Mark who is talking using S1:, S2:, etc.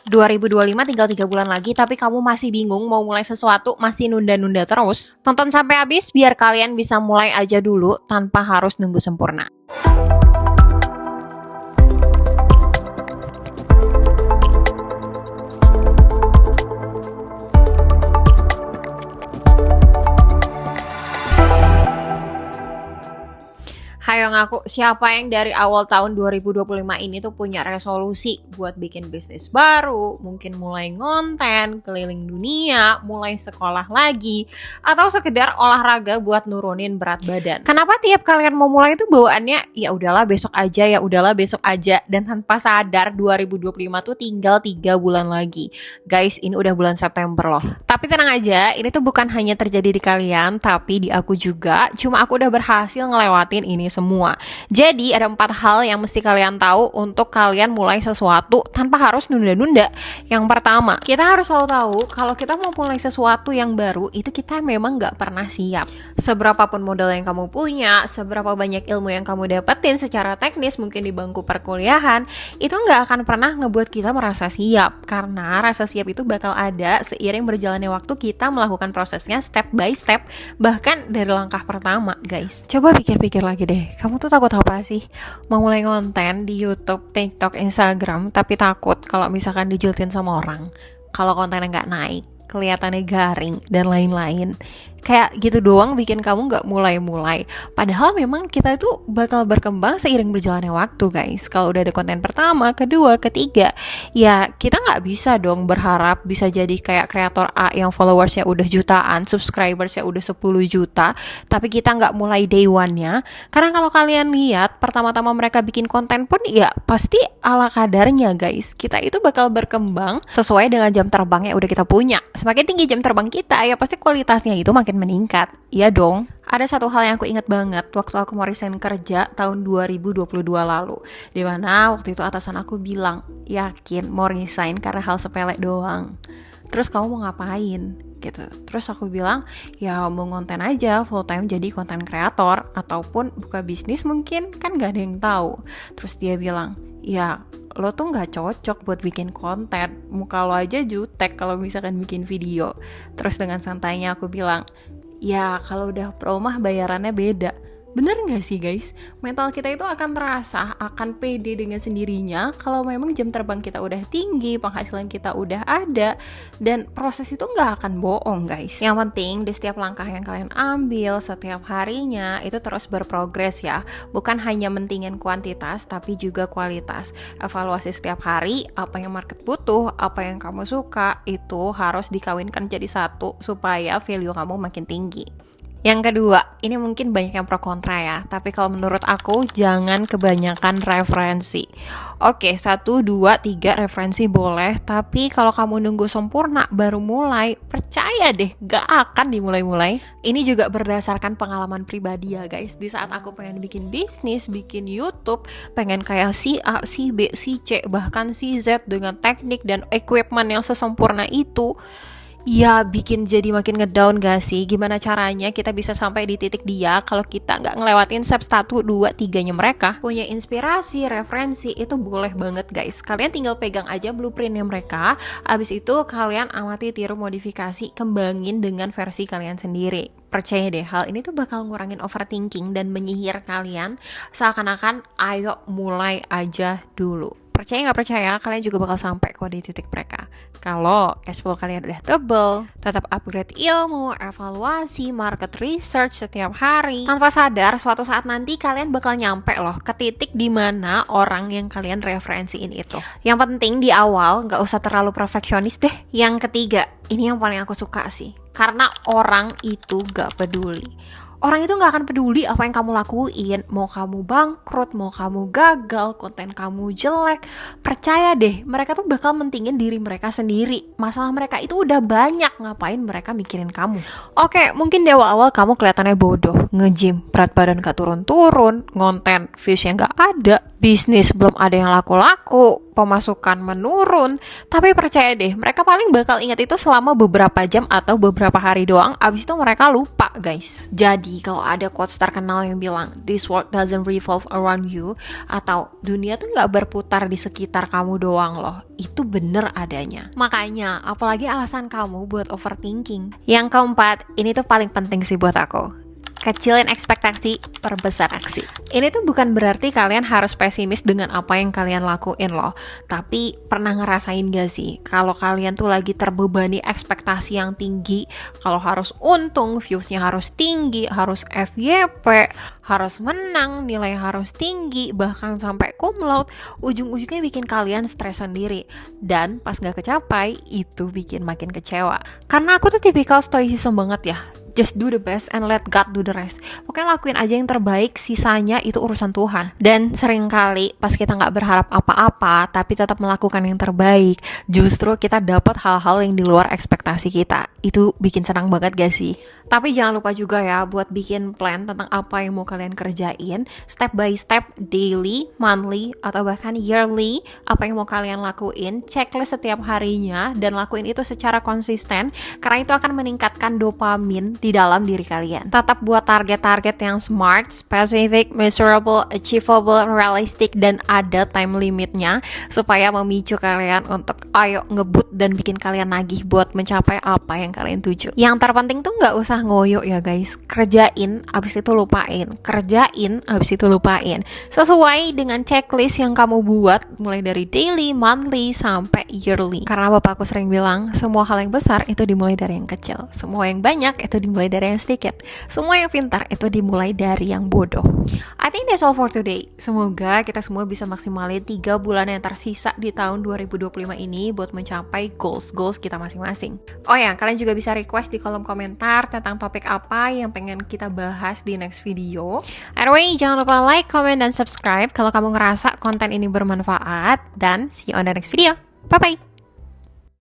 S1: 2025 tinggal 3 bulan lagi, tapi kamu masih bingung mau mulai sesuatu, masih nunda-nunda terus? Tonton sampai habis biar kalian bisa mulai aja dulu tanpa harus nunggu sempurna. Hayo ngaku, siapa yang dari awal tahun 2025 ini tuh punya resolusi buat bikin bisnis baru, mungkin mulai ngonten, keliling dunia, mulai sekolah lagi, atau sekedar olahraga buat nurunin berat badan. Kenapa tiap kalian mau mulai itu bawaannya ya udahlah besok aja, ya udahlah besok aja, dan tanpa sadar 2025 tuh tinggal 3 bulan lagi. Guys, ini udah bulan September loh. Tapi tenang aja, ini tuh bukan hanya terjadi di kalian, tapi di aku juga. Cuma aku udah berhasil ngelewatin ini semua. Jadi ada 4 hal yang mesti kalian tahu untuk kalian mulai sesuatu tanpa harus nunda-nunda. Yang pertama, kita harus selalu tahu kalau kita mau mulai sesuatu yang baru itu kita memang gak pernah siap. Seberapapun modal yang kamu punya, seberapa banyak ilmu yang kamu dapetin secara teknis mungkin di bangku perkuliahan, itu gak akan pernah ngebuat kita merasa siap. Karena rasa siap itu bakal ada seiring berjalannya waktu kita melakukan prosesnya step by step, bahkan dari langkah pertama, guys. Coba pikir-pikir lagi deh. Kamu tuh takut apa sih? Mau mulai konten di YouTube, TikTok, Instagram, tapi takut kalau misalkan dijultin sama orang, kalau kontennya nggak naik, kelihatannya garing, dan lain-lain. Kayak gitu doang bikin kamu gak mulai-mulai. Padahal memang kita itu bakal berkembang seiring berjalannya waktu, guys. Kalau udah ada konten pertama, kedua, ketiga, ya kita gak bisa dong berharap bisa jadi kayak kreator A yang followersnya udah jutaan, subscribersnya udah 10 juta, tapi kita gak mulai day one-nya. Karena kalau kalian lihat, pertama-tama mereka bikin konten pun ya pasti ala kadarnya, guys. Kita itu bakal berkembang sesuai dengan jam terbang yang udah kita punya. Semakin tinggi jam terbang kita, ya pasti kualitasnya itu makin meningkat, iya dong. Ada satu hal yang aku ingat banget waktu aku mau resign kerja tahun 2022 lalu, dimana waktu itu atasan aku bilang, yakin mau resign karena hal sepele doang, terus kamu mau ngapain gitu. Terus aku bilang, ya mau ngonten aja full time jadi konten kreator, ataupun buka bisnis mungkin, kan gak ada yang tahu. Terus dia bilang, ya lo tuh gak cocok buat bikin konten, muka lo aja jutek kalau misalkan bikin video. Terus dengan santainya aku bilang, ya kalau udah pro mah bayarannya beda. Bener gak sih, guys? Mental kita itu akan terasa, akan pede dengan sendirinya kalau memang jam terbang kita udah tinggi, penghasilan kita udah ada, dan proses itu gak akan bohong, guys. Yang penting di setiap langkah yang kalian ambil setiap harinya itu terus berprogres ya. Bukan hanya mentingin kuantitas tapi juga kualitas. Evaluasi setiap hari, apa yang market butuh, apa yang kamu suka, itu harus dikawinkan jadi satu supaya value kamu makin tinggi. Yang kedua, ini mungkin banyak yang pro kontra ya, tapi kalau menurut aku jangan kebanyakan referensi. Oke, 1, 2, 3 referensi boleh, tapi kalau kamu nunggu sempurna baru mulai, percaya deh gak akan dimulai-mulai. Ini juga berdasarkan pengalaman pribadi ya, guys. Di saat aku pengen bikin bisnis, bikin YouTube, pengen kayak si A, si B, si C, bahkan si Z dengan teknik dan equipment yang sesempurna itu, ya bikin jadi makin ngedown gak sih? Gimana caranya kita bisa sampai di titik dia kalau kita gak ngelewatin step 1, 2, 3-nya mereka? Punya inspirasi, referensi, itu boleh banget, guys. Kalian tinggal pegang aja blueprintnya mereka. Abis itu kalian amati, tiru, modifikasi, kembangin dengan versi kalian sendiri. Percaya deh, hal ini tuh bakal ngurangin overthinking dan menyihir kalian seakan-akan ayo mulai aja dulu. Percaya gak percaya, kalian juga bakal sampai kok di titik mereka. Kalau cash flow kalian udah tebel, tetap upgrade ilmu, evaluasi, market research setiap hari. Tanpa sadar, suatu saat nanti kalian bakal nyampe loh ke titik dimana orang yang kalian referensiin itu. Yang penting di awal gak usah terlalu perfeksionis deh. Yang ketiga, ini yang paling aku suka sih. Karena orang itu gak peduli. Orang itu gak akan peduli apa yang kamu lakuin. Mau kamu bangkrut, mau kamu gagal, konten kamu jelek, percaya deh, mereka tuh bakal mentingin diri mereka sendiri. Masalah mereka itu udah banyak, ngapain mereka mikirin kamu. Oke, mungkin di awal-awal kamu kelihatannya bodoh, nge-gym, berat badan gak turun-turun, ngonten, viewsnya gak ada, bisnis belum ada yang laku-laku, pemasukan menurun. Tapi percaya deh, mereka paling bakal ingat itu selama beberapa jam atau beberapa hari doang. Abis itu mereka lupa, guys. Jadi Jadi kalau ada quotes terkenal yang bilang this world doesn't revolve around you, atau dunia tuh nggak berputar di sekitar kamu doang loh, itu bener adanya. Makanya apalagi alasan kamu buat overthinking. Yang keempat, ini tuh paling penting sih buat aku. Kecilin ekspektasi, perbesar aksi. Ini tuh bukan berarti kalian harus pesimis dengan apa yang kalian lakuin loh. Tapi pernah ngerasain gak sih kalau kalian tuh lagi terbebani ekspektasi yang tinggi, kalau harus untung, viewsnya harus tinggi, harus FYP, harus menang, nilai harus tinggi, bahkan sampai cum laude, ujung-ujungnya bikin kalian stres sendiri. Dan pas gak kecapai, itu bikin makin kecewa. Karena aku tuh tipikal stoicism banget ya. Just do the best and let God do the rest. Pokoknya lakuin aja yang terbaik, sisanya itu urusan Tuhan. Dan seringkali pas kita gak berharap apa-apa, tapi tetap melakukan yang terbaik, justru kita dapat hal-hal yang di luar ekspektasi kita. Itu bikin senang banget gak sih? Tapi jangan lupa juga ya buat bikin plan tentang apa yang mau kalian kerjain, step by step, daily, monthly, atau bahkan yearly, apa yang mau kalian lakuin, checklist setiap harinya, dan lakuin itu secara konsisten, karena itu akan meningkatkan dopamin di dalam diri kalian. Tetap buat target-target yang smart, specific, measurable, achievable, realistic, dan ada time limitnya, supaya memicu kalian untuk ayo ngebut dan bikin kalian nagih buat mencapai apa yang kalian tuju. Yang terpenting tuh gak usah ngoyo ya guys, kerjain abis itu lupain, kerjain abis itu lupain, sesuai dengan checklist yang kamu buat mulai dari daily, monthly, sampai yearly. Karena bapakku sering bilang, semua hal yang besar itu dimulai dari yang kecil, semua yang banyak itu dimulai dari yang sedikit, semua yang pintar itu dimulai dari yang bodoh. I think that's all for today. Semoga kita semua bisa maksimalin 3 bulan yang tersisa di tahun 2025 ini buat mencapai goals kita masing-masing. Oh ya, kalian juga bisa request di kolom komentar tentang topik apa yang pengen kita bahas di next video. Anyway, jangan lupa like, comment, dan subscribe kalau kamu ngerasa konten ini bermanfaat. Dan see you on the next video. Bye-bye!